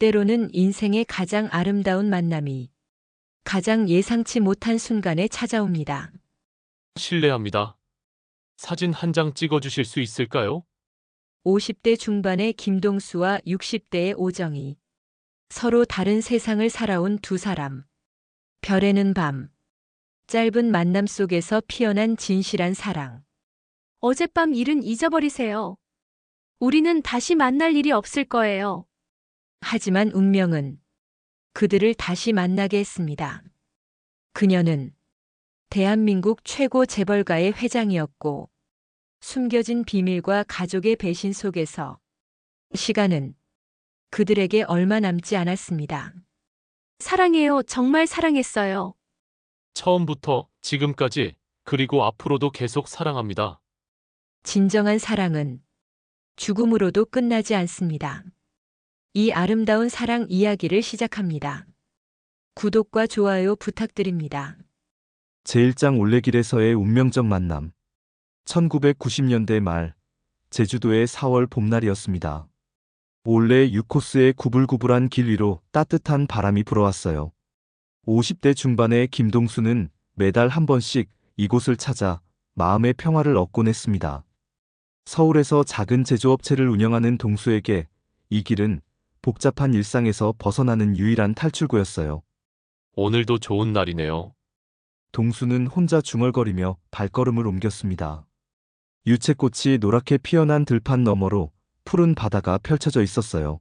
때로는 인생의 가장 아름다운 만남이 가장 예상치 못한 순간에 찾아옵니다. 실례합니다. 사진 한 장 찍어주실 수 있을까요? 50대 중반의 김동수와 60대의 오정희. 서로 다른 세상을 살아온 두 사람. 별에는 밤. 짧은 만남 속에서 피어난 진실한 사랑. 어젯밤 일은 잊어버리세요. 우리는 다시 만날 일이 없을 거예요. 하지만 운명은 그들을 다시 만나게 했습니다. 그녀는 대한민국 최고 재벌가의 회장이었고, 숨겨진 비밀과 가족의 배신 속에서 시간은 그들에게 얼마 남지 않았습니다. 사랑해요. 정말 사랑했어요. 처음부터 지금까지 그리고 앞으로도 계속 사랑합니다. 진정한 사랑은 죽음으로도 끝나지 않습니다. 이 아름다운 사랑 이야기를 시작합니다. 구독과 좋아요 부탁드립니다. 제1장 올레길에서의 운명적 만남. 1990년대 말, 제주도의 4월 봄날이었습니다. 올레 6코스의 구불구불한 길 위로 따뜻한 바람이 불어왔어요. 50대 중반의 김동수는 매달 한 번씩 이곳을 찾아 마음의 평화를 얻곤 했습니다. 서울에서 작은 제조업체를 운영하는 동수에게 이 길은 복잡한 일상에서 벗어나는 유일한 탈출구였어요. 오늘도 좋은 날이네요. 동수는 혼자 중얼거리며 발걸음을 옮겼습니다. 유채꽃이 노랗게 피어난 들판 너머로 푸른 바다가 펼쳐져 있었어요.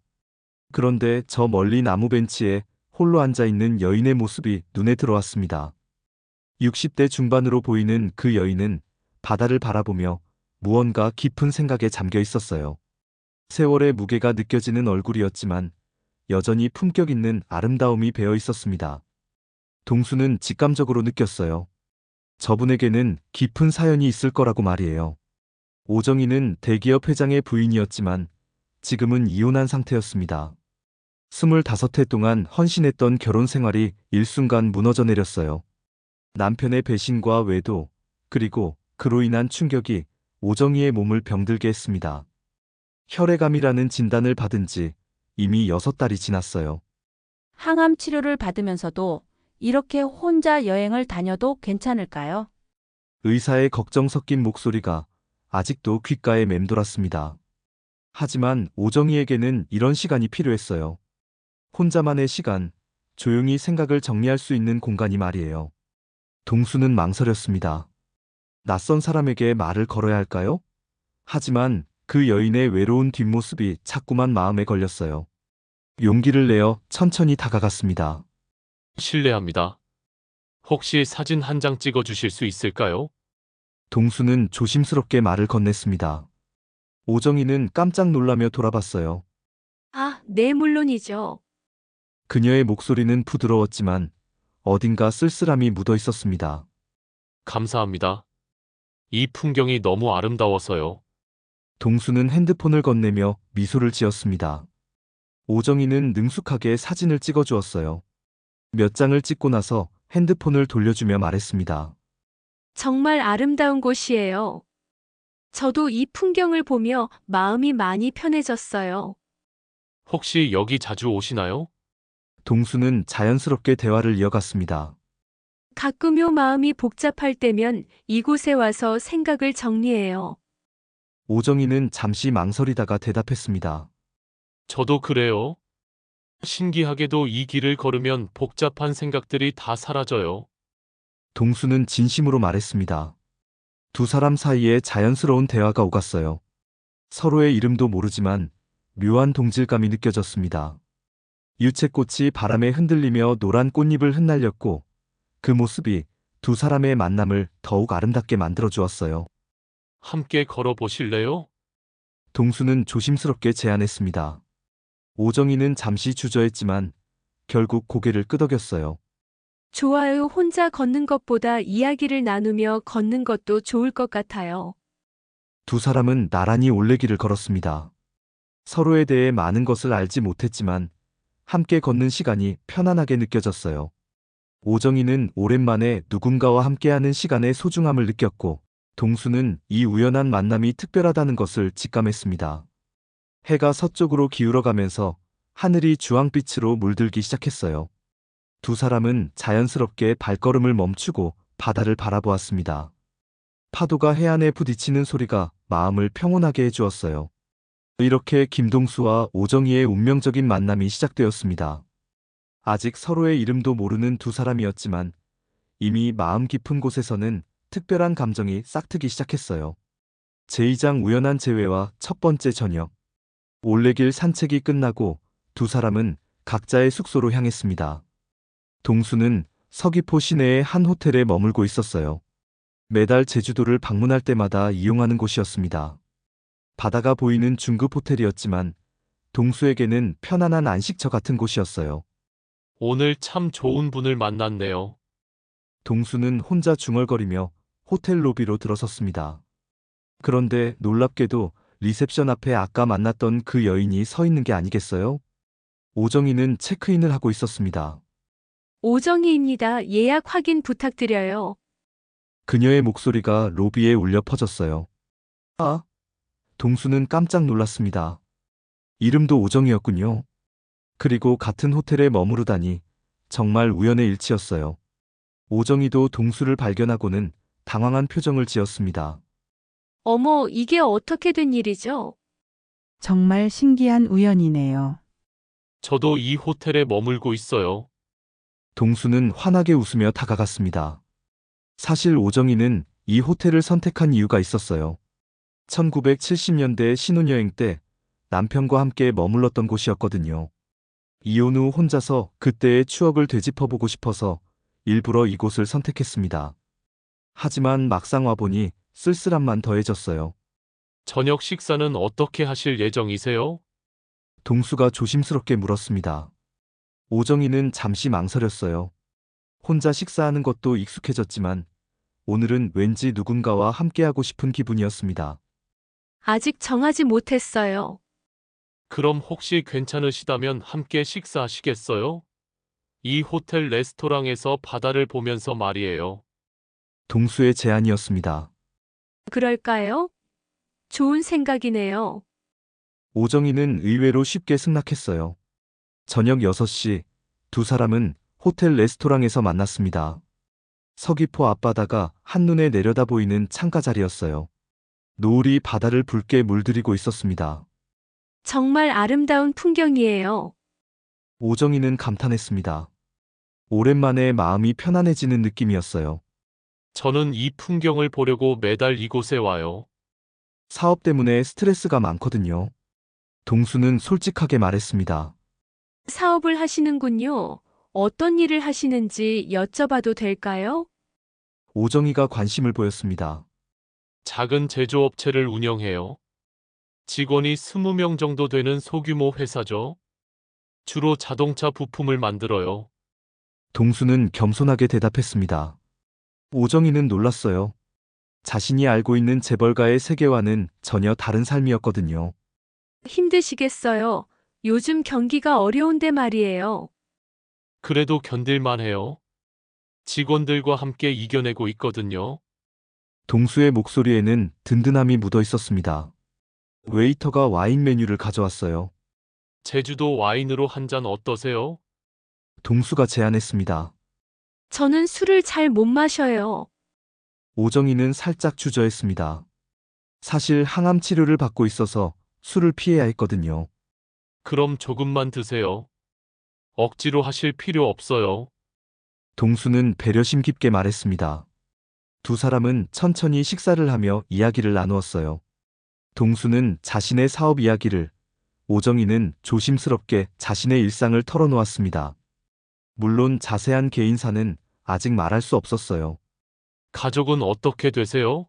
그런데 저 멀리 나무 벤치에 홀로 앉아있는 여인의 모습이 눈에 들어왔습니다. 60대 중반으로 보이는 그 여인은 바다를 바라보며 무언가 깊은 생각에 잠겨 있었어요. 세월의 무게가 느껴지는 얼굴이었지만 여전히 품격 있는 아름다움이 배어 있었습니다. 동수는 직감적으로 느꼈어요. 저분에게는 깊은 사연이 있을 거라고 말이에요. 오정희는 대기업 회장의 부인이었지만 지금은 이혼한 상태였습니다. 25해 동안 헌신했던 결혼 생활이 일순간 무너져 내렸어요. 남편의 배신과 외도, 그리고 그로 인한 충격이 오정희의 몸을 병들게 했습니다. 혈액암이라는 진단을 받은 지 이미 6달이 지났어요. 항암 치료를 받으면서도 이렇게 혼자 여행을 다녀도 괜찮을까요? 의사의 걱정 섞인 목소리가 아직도 귓가에 맴돌았습니다. 하지만 오정희에게는 이런 시간이 필요했어요. 혼자만의 시간, 조용히 생각을 정리할 수 있는 공간이 말이에요. 동수는 망설였습니다. 낯선 사람에게 말을 걸어야 할까요? 하지만 그 여인의 외로운 뒷모습이 자꾸만 마음에 걸렸어요. 용기를 내어 천천히 다가갔습니다. 실례합니다. 혹시 사진 한 장 찍어주실 수 있을까요? 동수는 조심스럽게 말을 건넸습니다. 오정희는 깜짝 놀라며 돌아봤어요. 아, 네, 물론이죠. 그녀의 목소리는 부드러웠지만 어딘가 쓸쓸함이 묻어 있었습니다. 감사합니다. 이 풍경이 너무 아름다워서요. 동수는 핸드폰을 건네며 미소를 지었습니다. 오정희는 능숙하게 사진을 찍어주었어요. 몇 장을 찍고 나서 핸드폰을 돌려주며 말했습니다. 정말 아름다운 곳이에요. 저도 이 풍경을 보며 마음이 많이 편해졌어요. 혹시 여기 자주 오시나요? 동수는 자연스럽게 대화를 이어갔습니다. 가끔요 마음이 복잡할 때면 이곳에 와서 생각을 정리해요. 오정희는 잠시 망설이다가 대답했습니다. 저도 그래요. 신기하게도 이 길을 걸으면 복잡한 생각들이 다 사라져요. 동수는 진심으로 말했습니다. 두 사람 사이에 자연스러운 대화가 오갔어요. 서로의 이름도 모르지만 묘한 동질감이 느껴졌습니다. 유채꽃이 바람에 흔들리며 노란 꽃잎을 흩날렸고 그 모습이 두 사람의 만남을 더욱 아름답게 만들어 주었어요. 함께 걸어보실래요? 동수는 조심스럽게 제안했습니다. 오정희는 잠시 주저했지만 결국 고개를 끄덕였어요. 좋아요. 혼자 걷는 것보다 이야기를 나누며 걷는 것도 좋을 것 같아요. 두 사람은 나란히 올레길을 걸었습니다. 서로에 대해 많은 것을 알지 못했지만 함께 걷는 시간이 편안하게 느껴졌어요. 오정희는 오랜만에 누군가와 함께하는 시간의 소중함을 느꼈고 동수는 이 우연한 만남이 특별하다는 것을 직감했습니다. 해가 서쪽으로 기울어가면서 하늘이 주황빛으로 물들기 시작했어요. 두 사람은 자연스럽게 발걸음을 멈추고 바다를 바라보았습니다. 파도가 해안에 부딪히는 소리가 마음을 평온하게 해주었어요. 이렇게 김동수와 오정희의 운명적인 만남이 시작되었습니다. 아직 서로의 이름도 모르는 두 사람이었지만 이미 마음 깊은 곳에서는 특별한 감정이 싹트기 시작했어요. 제2장 우연한 재회와 첫 번째 저녁. 올레길 산책이 끝나고 두 사람은 각자의 숙소로 향했습니다. 동수는 서귀포 시내의 한 호텔에 머물고 있었어요. 매달 제주도를 방문할 때마다 이용하는 곳이었습니다. 바다가 보이는 중급 호텔이었지만 동수에게는 편안한 안식처 같은 곳이었어요. 오늘 참 좋은 분을 만났네요. 동수는 혼자 중얼거리며 호텔 로비로 들어섰습니다. 그런데 놀랍게도 리셉션 앞에 아까 만났던 그 여인이 서 있는 게 아니겠어요? 오정희는 체크인을 하고 있었습니다. 오정희입니다. 예약 확인 부탁드려요. 그녀의 목소리가 로비에 울려 퍼졌어요. 아! 동수는 깜짝 놀랐습니다. 이름도 오정희였군요. 그리고 같은 호텔에 머무르다니 정말 우연의 일치였어요. 오정희도 동수를 발견하고는 당황한 표정을 지었습니다. 어머, 이게 어떻게 된 일이죠? 정말 신기한 우연이네요. 저도 이 호텔에 머물고 있어요. 동수는 환하게 웃으며 다가갔습니다. 사실 오정희는 이 호텔을 선택한 이유가 있었어요. 1970년대 신혼여행 때 남편과 함께 머물렀던 곳이었거든요. 이혼 후 혼자서 그때의 추억을 되짚어보고 싶어서 일부러 이곳을 선택했습니다. 하지만 막상 와보니 쓸쓸함만 더해졌어요. 저녁 식사는 어떻게 하실 예정이세요? 동수가 조심스럽게 물었습니다. 오정희는 잠시 망설였어요. 혼자 식사하는 것도 익숙해졌지만 오늘은 왠지 누군가와 함께하고 싶은 기분이었습니다. 아직 정하지 못했어요. 그럼 혹시 괜찮으시다면 함께 식사하시겠어요? 이 호텔 레스토랑에서 바다를 보면서 말이에요. 동수의 제안이었습니다. 그럴까요? 좋은 생각이네요. 오정희는 의외로 쉽게 승낙했어요. 저녁 6시 두 사람은 호텔 레스토랑에서 만났습니다. 서귀포 앞바다가 한눈에 내려다 보이는 창가 자리였어요. 노을이 바다를 붉게 물들이고 있었습니다. 정말 아름다운 풍경이에요. 오정희는 감탄했습니다. 오랜만에 마음이 편안해지는 느낌이었어요. 저는 이 풍경을 보려고 매달 이곳에 와요. 사업 때문에 스트레스가 많거든요. 동수는 솔직하게 말했습니다. 사업을 하시는군요. 어떤 일을 하시는지 여쭤봐도 될까요? 오정희가 관심을 보였습니다. 작은 제조업체를 운영해요. 직원이 20명 정도 되는 소규모 회사죠. 주로 자동차 부품을 만들어요. 동수는 겸손하게 대답했습니다. 오정희는 놀랐어요. 자신이 알고 있는 재벌가의 세계와는 전혀 다른 삶이었거든요. 힘드시겠어요. 요즘 경기가 어려운데 말이에요. 그래도 견딜만 해요. 직원들과 함께 이겨내고 있거든요. 동수의 목소리에는 든든함이 묻어 있었습니다. 웨이터가 와인 메뉴를 가져왔어요. 제주도 와인으로 한 잔 어떠세요? 동수가 제안했습니다. 저는 술을 잘 못 마셔요. 오정희는 살짝 주저했습니다. 사실 항암 치료를 받고 있어서 술을 피해야 했거든요. 그럼 조금만 드세요. 억지로 하실 필요 없어요. 동수는 배려심 깊게 말했습니다. 두 사람은 천천히 식사를 하며 이야기를 나누었어요. 동수는 자신의 사업 이야기를, 오정희는 조심스럽게 자신의 일상을 털어놓았습니다. 물론 자세한 개인사는 아직 말할 수 없었어요. 가족은 어떻게 되세요?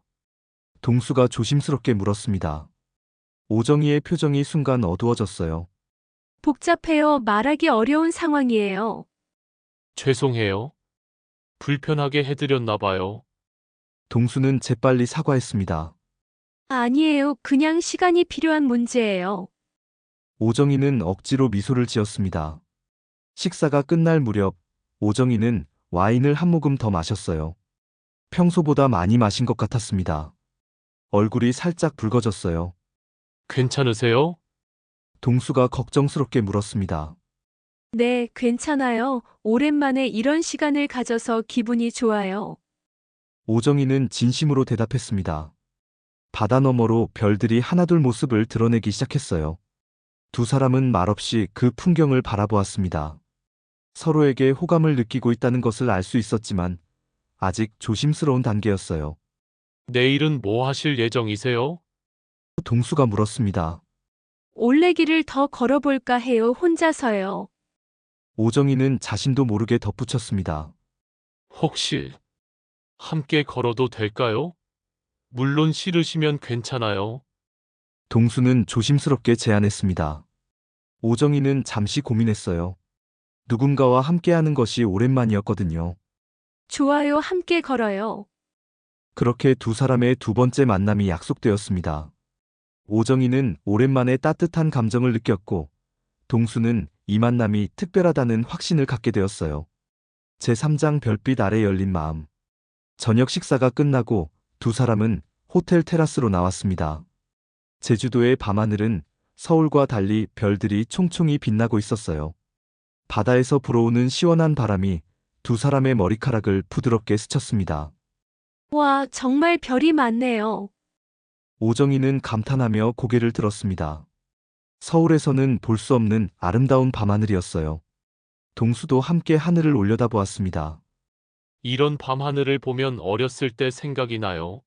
동수가 조심스럽게 물었습니다. 오정희의 표정이 순간 어두워졌어요. 복잡해요. 말하기 어려운 상황이에요. 죄송해요. 불편하게 해드렸나 봐요. 동수는 재빨리 사과했습니다. 아니에요. 그냥 시간이 필요한 문제예요. 오정희는 억지로 미소를 지었습니다. 식사가 끝날 무렵 오정희는 와인을 한 모금 더 마셨어요. 평소보다 많이 마신 것 같았습니다. 얼굴이 살짝 붉어졌어요. 괜찮으세요? 동수가 걱정스럽게 물었습니다. 네, 괜찮아요. 오랜만에 이런 시간을 가져서 기분이 좋아요. 오정희는 진심으로 대답했습니다. 바다 너머로 별들이 하나둘 모습을 드러내기 시작했어요. 두 사람은 말없이 그 풍경을 바라보았습니다. 서로에게 호감을 느끼고 있다는 것을 알 수 있었지만 아직 조심스러운 단계였어요. 내일은 뭐 하실 예정이세요? 동수가 물었습니다. 올레길을 더 걸어볼까 해요, 혼자서요. 오정희는 자신도 모르게 덧붙였습니다. 혹시 함께 걸어도 될까요? 물론 싫으시면 괜찮아요. 동수는 조심스럽게 제안했습니다. 오정희는 잠시 고민했어요. 누군가와 함께하는 것이 오랜만이었거든요. 좋아요, 함께 걸어요. 그렇게 두 사람의 두 번째 만남이 약속되었습니다. 오정희는 오랜만에 따뜻한 감정을 느꼈고, 동수는 이 만남이 특별하다는 확신을 갖게 되었어요. 제3장 별빛 아래 열린 마음. 저녁 식사가 끝나고 두 사람은 호텔 테라스로 나왔습니다. 제주도의 밤하늘은 서울과 달리 별들이 총총히 빛나고 있었어요. 바다에서 불어오는 시원한 바람이 두 사람의 머리카락을 부드럽게 스쳤습니다. 와, 정말 별이 많네요. 오정희는 감탄하며 고개를 들었습니다. 서울에서는 볼 수 없는 아름다운 밤하늘이었어요. 동수도 함께 하늘을 올려다보았습니다. 이런 밤하늘을 보면 어렸을 때 생각이 나요.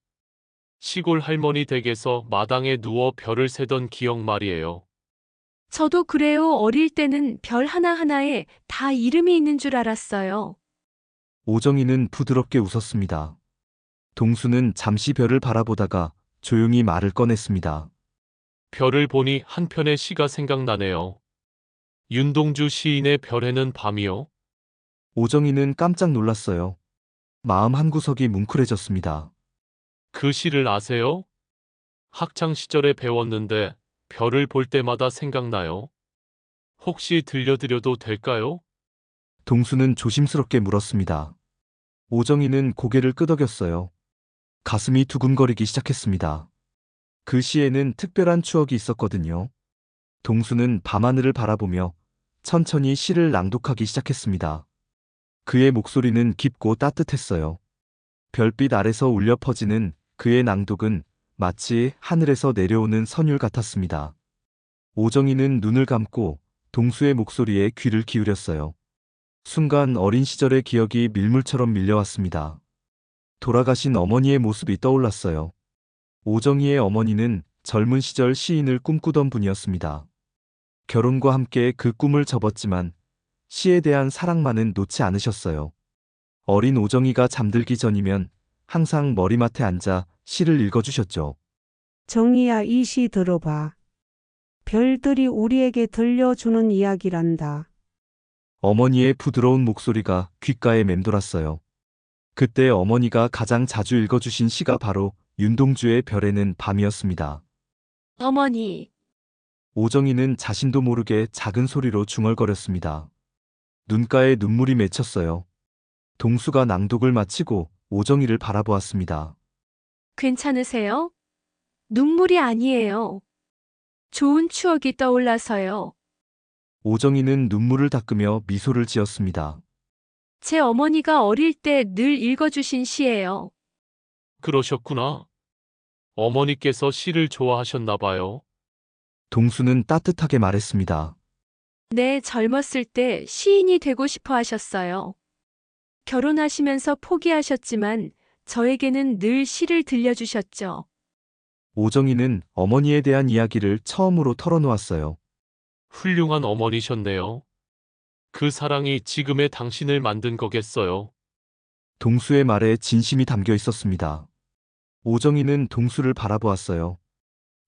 시골 할머니 댁에서 마당에 누워 별을 세던 기억 말이에요. 저도 그래요. 어릴 때는 별 하나하나에 다 이름이 있는 줄 알았어요. 오정희는 부드럽게 웃었습니다. 동수는 잠시 별을 바라보다가 조용히 말을 꺼냈습니다. 별을 보니 한 편의 시가 생각나네요. 윤동주 시인의 별에는 밤이요. 오정희는 깜짝 놀랐어요. 마음 한구석이 뭉클해졌습니다. 그 시를 아세요? 학창 시절에 배웠는데 별을 볼 때마다 생각나요. 혹시 들려드려도 될까요? 동수는 조심스럽게 물었습니다. 오정희는 고개를 끄덕였어요. 가슴이 두근거리기 시작했습니다. 그 시에는 특별한 추억이 있었거든요. 동수는 밤하늘을 바라보며 천천히 시를 낭독하기 시작했습니다. 그의 목소리는 깊고 따뜻했어요. 별빛 아래서 울려 퍼지는 그의 낭독은 마치 하늘에서 내려오는 선율 같았습니다. 오정희는 눈을 감고 동수의 목소리에 귀를 기울였어요. 순간 어린 시절의 기억이 밀물처럼 밀려왔습니다. 돌아가신 어머니의 모습이 떠올랐어요. 오정희의 어머니는 젊은 시절 시인을 꿈꾸던 분이었습니다. 결혼과 함께 그 꿈을 접었지만 시에 대한 사랑만은 놓지 않으셨어요. 어린 오정희가 잠들기 전이면 항상 머리맡에 앉아 시를 읽어주셨죠. 정희야, 이 시 들어봐. 별들이 우리에게 들려주는 이야기란다. 어머니의 부드러운 목소리가 귓가에 맴돌았어요. 그때 어머니가 가장 자주 읽어주신 시가 바로 윤동주의 별에는 밤이었습니다. 어머니, 오정희는 자신도 모르게 작은 소리로 중얼거렸습니다. 눈가에 눈물이 맺혔어요. 동수가 낭독을 마치고 오정희를 바라보았습니다. 괜찮으세요? 눈물이 아니에요. 좋은 추억이 떠올라서요. 오정희는 눈물을 닦으며 미소를 지었습니다. 제 어머니가 어릴 때 늘 읽어주신 시예요. 그러셨구나. 어머니께서 시를 좋아하셨나 봐요. 동수는 따뜻하게 말했습니다. 네, 젊었을 때 시인이 되고 싶어 하셨어요. 결혼하시면서 포기하셨지만 저에게는 늘 시를 들려주셨죠. 오정희는 어머니에 대한 이야기를 처음으로 털어놓았어요. 훌륭한 어머니셨네요. 그 사랑이 지금의 당신을 만든 거겠어요. 동수의 말에 진심이 담겨 있었습니다. 오정희는 동수를 바라보았어요.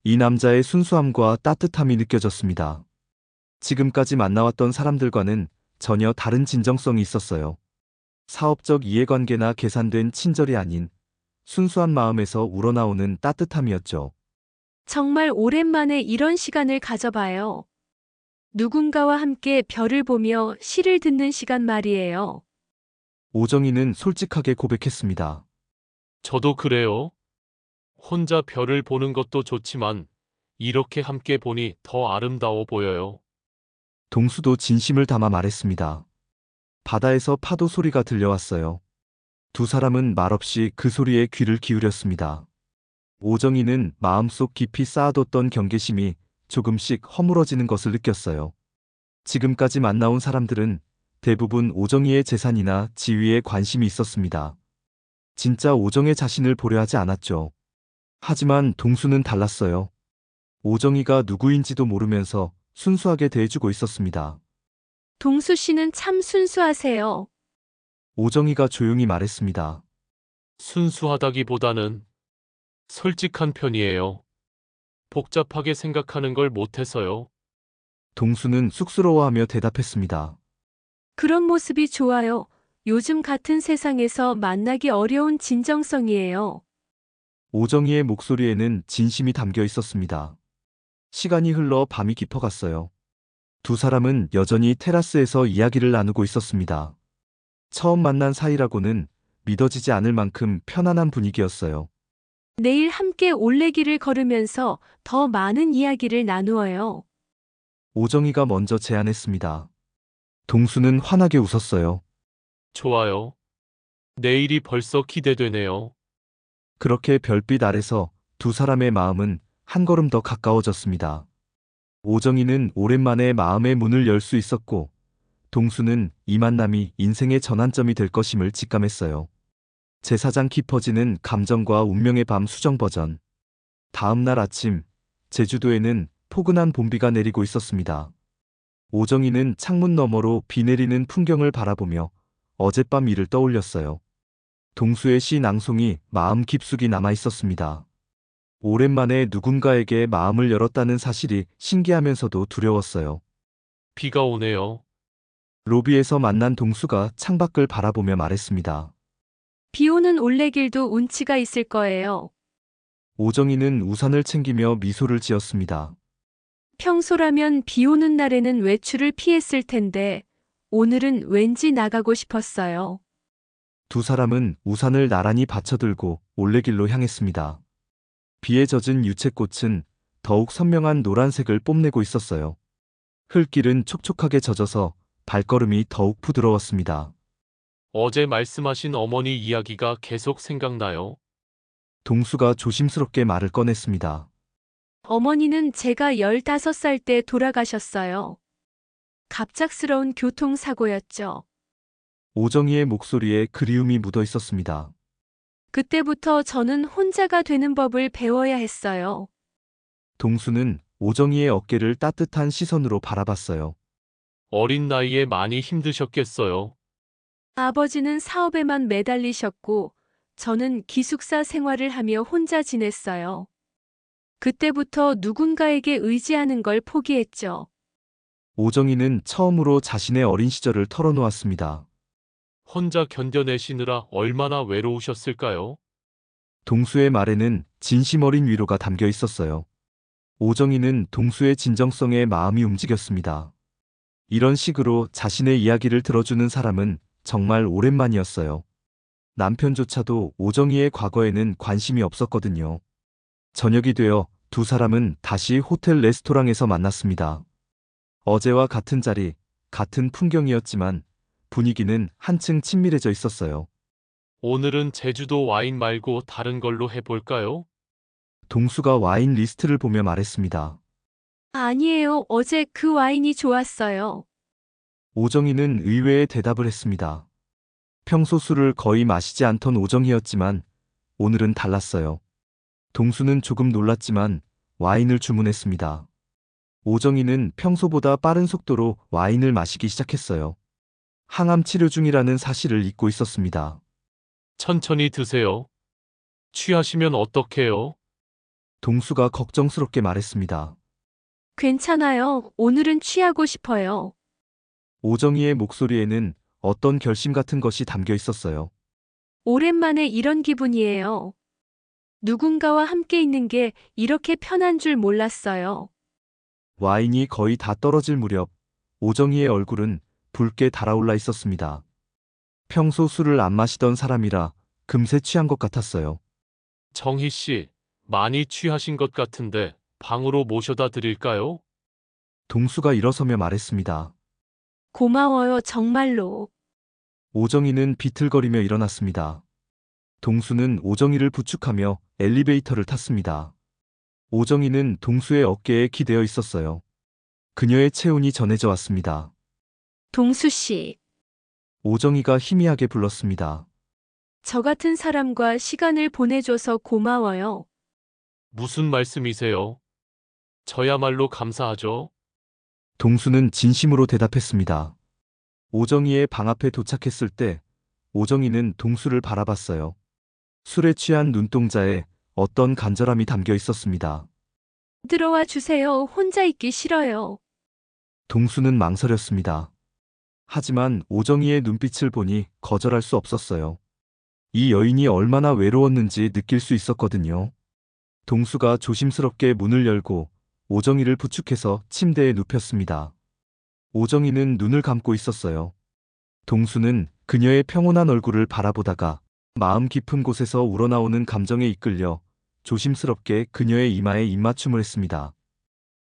이 남자의 순수함과 따뜻함이 느껴졌습니다. 지금까지 만나왔던 사람들과는 전혀 다른 진정성이 있었어요. 사업적 이해관계나 계산된 친절이 아닌 순수한 마음에서 우러나오는 따뜻함이었죠. 정말 오랜만에 이런 시간을 가져봐요. 누군가와 함께 별을 보며 시를 듣는 시간 말이에요. 오정희는 솔직하게 고백했습니다. 저도 그래요. 혼자 별을 보는 것도 좋지만 이렇게 함께 보니 더 아름다워 보여요. 동수도 진심을 담아 말했습니다. 바다에서 파도 소리가 들려왔어요. 두 사람은 말없이 그 소리에 귀를 기울였습니다. 오정이는 마음속 깊이 쌓아뒀던 경계심이 조금씩 허물어지는 것을 느꼈어요. 지금까지 만나온 사람들은 대부분 오정이의 재산이나 지위에 관심이 있었습니다. 진짜 오정의 자신을 보려 하지 않았죠. 하지만 동수는 달랐어요. 오정이가 누구인지도 모르면서 순수하게 대해주고 있었습니다. 동수 씨는 참 순수하세요. 오정이가 조용히 말했습니다. 순수하다기보다는 솔직한 편이에요. 복잡하게 생각하는 걸 못해서요. 동수는 쑥스러워하며 대답했습니다. 그런 모습이 좋아요. 요즘 같은 세상에서 만나기 어려운 진정성이에요. 오정이의 목소리에는 진심이 담겨 있었습니다. 시간이 흘러 밤이 깊어갔어요. 두 사람은 여전히 테라스에서 이야기를 나누고 있었습니다. 처음 만난 사이라고는 믿어지지 않을 만큼 편안한 분위기였어요. 내일 함께 올레길을 걸으면서 더 많은 이야기를 나누어요. 오정이가 먼저 제안했습니다. 동수는 환하게 웃었어요. 좋아요. 내일이 벌써 기대되네요. 그렇게 별빛 아래서 두 사람의 마음은 한 걸음 더 가까워졌습니다. 오정이는 오랜만에 마음의 문을 열 수 있었고, 동수는 이 만남이 인생의 전환점이 될 것임을 직감했어요. 제사장 깊어지는 감정과 운명의 밤 수정 버전. 다음 날 아침, 제주도에는 포근한 봄비가 내리고 있었습니다. 오정이는 창문 너머로 비 내리는 풍경을 바라보며 어젯밤 일을 떠올렸어요. 동수의 시 낭송이 마음 깊숙이 남아 있었습니다. 오랜만에 누군가에게 마음을 열었다는 사실이 신기하면서도 두려웠어요. 비가 오네요. 로비에서 만난 동수가 창밖을 바라보며 말했습니다. 비 오는 올레길도 운치가 있을 거예요. 오정이는 우산을 챙기며 미소를 지었습니다. 평소라면 비 오는 날에는 외출을 피했을 텐데 오늘은 왠지 나가고 싶었어요. 두 사람은 우산을 나란히 받쳐들고 올레길로 향했습니다. 비에 젖은 유채꽃은 더욱 선명한 노란색을 뽐내고 있었어요. 흙길은 촉촉하게 젖어서 발걸음이 더욱 부드러웠습니다. 어제 말씀하신 어머니 이야기가 계속 생각나요. 동수가 조심스럽게 말을 꺼냈습니다. 어머니는 제가 15살 때 돌아가셨어요. 갑작스러운 교통사고였죠. 오정이의 목소리에 그리움이 묻어 있었습니다. 그때부터 저는 혼자가 되는 법을 배워야 했어요. 동수는 오정이의 어깨를 따뜻한 시선으로 바라봤어요. 어린 나이에 많이 힘드셨겠어요. 아버지는 사업에만 매달리셨고 저는 기숙사 생활을 하며 혼자 지냈어요. 그때부터 누군가에게 의지하는 걸 포기했죠. 오정이는 처음으로 자신의 어린 시절을 털어놓았습니다. 혼자 견뎌내시느라 얼마나 외로우셨을까요? 동수의 말에는 진심 어린 위로가 담겨 있었어요. 오정이는 동수의 진정성에 마음이 움직였습니다. 이런 식으로 자신의 이야기를 들어주는 사람은 정말 오랜만이었어요. 남편조차도 오정이의 과거에는 관심이 없었거든요. 저녁이 되어 두 사람은 다시 호텔 레스토랑에서 만났습니다. 어제와 같은 자리, 같은 풍경이었지만 분위기는 한층 친밀해져 있었어요. 오늘은 제주도 와인 말고 다른 걸로 해볼까요? 동수가 와인 리스트를 보며 말했습니다. 아니에요. 어제 그 와인이 좋았어요. 오정이는 의외의 대답을 했습니다. 평소 술을 거의 마시지 않던 오정이였지만 오늘은 달랐어요. 동수는 조금 놀랐지만 와인을 주문했습니다. 오정이는 평소보다 빠른 속도로 와인을 마시기 시작했어요. 항암 치료 중이라는 사실을 잊고 있었습니다. 천천히 드세요. 취하시면 어떡해요? 동수가 걱정스럽게 말했습니다. 괜찮아요. 오늘은 취하고 싶어요. 오정이의 목소리에는 어떤 결심 같은 것이 담겨 있었어요. 오랜만에 이런 기분이에요. 누군가와 함께 있는 게 이렇게 편한 줄 몰랐어요. 와인이 거의 다 떨어질 무렵 오정이의 얼굴은 붉게 달아올라 있었습니다. 평소 술을 안 마시던 사람이라 금세 취한 것 같았어요. 정희 씨, 많이 취하신 것 같은데 방으로 모셔다 드릴까요? 동수가 일어서며 말했습니다. 고마워요, 정말로. 오정희는 비틀거리며 일어났습니다. 동수는 오정희를 부축하며 엘리베이터를 탔습니다. 오정희는 동수의 어깨에 기대어 있었어요. 그녀의 체온이 전해져 왔습니다. 동수 씨, 오정희가 희미하게 불렀습니다. 저 같은 사람과 시간을 보내줘서 고마워요. 무슨 말씀이세요? 저야말로 감사하죠. 동수는 진심으로 대답했습니다. 오정희의 방 앞에 도착했을 때 오정희는 동수를 바라봤어요. 술에 취한 눈동자에 어떤 간절함이 담겨 있었습니다. 들어와 주세요. 혼자 있기 싫어요. 동수는 망설였습니다. 하지만 오정희의 눈빛을 보니 거절할 수 없었어요. 이 여인이 얼마나 외로웠는지 느낄 수 있었거든요. 동수가 조심스럽게 문을 열고 오정희를 부축해서 침대에 눕혔습니다. 오정희는 눈을 감고 있었어요. 동수는 그녀의 평온한 얼굴을 바라보다가 마음 깊은 곳에서 우러나오는 감정에 이끌려 조심스럽게 그녀의 이마에 입맞춤을 했습니다.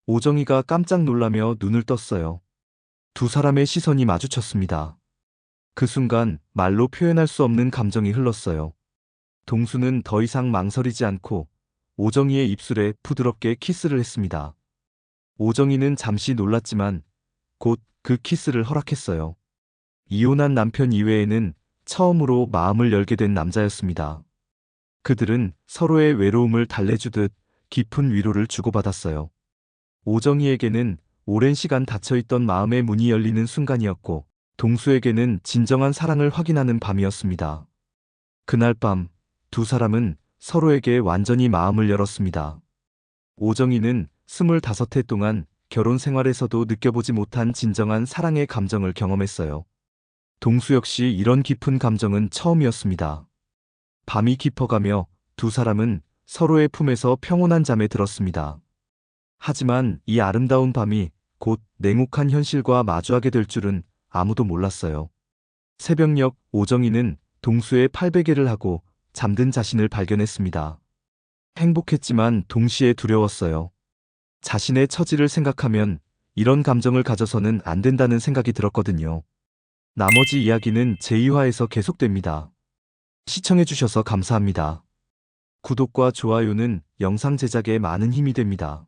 오정희가 깜짝 놀라며 눈을 떴어요. 두 사람의 시선이 마주쳤습니다. 그 순간 말로 표현할 수 없는 감정이 흘렀어요. 동수는 더 이상 망설이지 않고 오정희의 입술에 부드럽게 키스를 했습니다. 오정희는 잠시 놀랐지만 곧 그 키스를 허락했어요. 이혼한 남편 이외에는 처음으로 마음을 열게 된 남자였습니다. 그들은 서로의 외로움을 달래주듯 깊은 위로를 주고받았어요. 오정희에게는 오랜 시간 닫혀있던 마음의 문이 열리는 순간이었고 동수에게는 진정한 사랑을 확인하는 밤이었습니다. 그날 밤 두 사람은 서로에게 완전히 마음을 열었습니다. 오정희는 25해 동안 결혼 생활에서도 느껴보지 못한 진정한 사랑의 감정을 경험했어요. 동수 역시 이런 깊은 감정은 처음이었습니다. 밤이 깊어가며 두 사람은 서로의 품에서 평온한 잠에 들었습니다. 하지만 이 아름다운 밤이 곧 냉혹한 현실과 마주하게 될 줄은 아무도 몰랐어요. 새벽녘 오정희는 동수의 팔베개를 하고 잠든 자신을 발견했습니다. 행복했지만 동시에 두려웠어요. 자신의 처지를 생각하면 이런 감정을 가져서는 안 된다는 생각이 들었거든요. 나머지 이야기는 제2화에서 계속됩니다. 시청해주셔서 감사합니다. 구독과 좋아요는 영상 제작에 많은 힘이 됩니다.